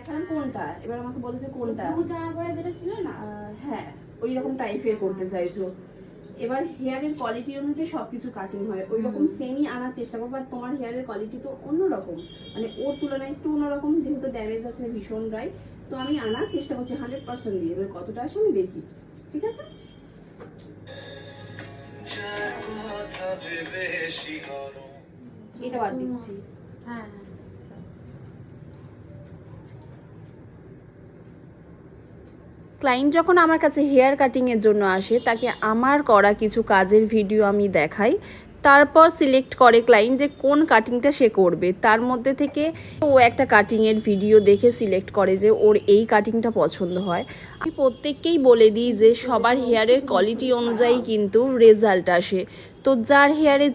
দেখালাম কোনটা, এবার আমাকে বলে যে কোনটা। জামা পরে যেটা ছিল না, হ্যাঁ ওই রকম টাইপের করতে চাইছো। এবার হেয়ারের কোয়ালিটি অনুযায়ী সবকিছু কাটিং হয়, ওই রকম সেমই আনার চেষ্টা করবো। আর তোমার হেয়ারের কোয়ালিটি তো অন্যরকম, মানে ওর তুলনায় একটু অন্যরকম, যেহেতু ড্যামেজ আছে, ভীষণ ড্রাই। তো আমি আনার চেষ্টা করছি 100% দিয়ে, এবার কতটা আসে আমি দেখি, ঠিক আছে? এটা বাদ দিচ্ছি। হ্যাঁ ক্লায়েন্ট যখন আমার কাছে হেয়ার কাটিংয়ের জন্য আসে, তাকে আমার করা কিছু কাজের ভিডিও আমি দেখাই, তারপর সিলেক্ট করে ক্লায়েন্ট যে কোন কাটিংটা সে করবে। তার মধ্যে থেকে ও একটা কাটিংয়ের ভিডিও দেখে সিলেক্ট করে যে ওর এই কাটিংটা পছন্দ হয়। আমি প্রত্যেককেই বলে দিই যে সবার হেয়ারের কোয়ালিটি অনুযায়ী কিন্তু রেজাল্ট আসে। তো যার হেয়ারে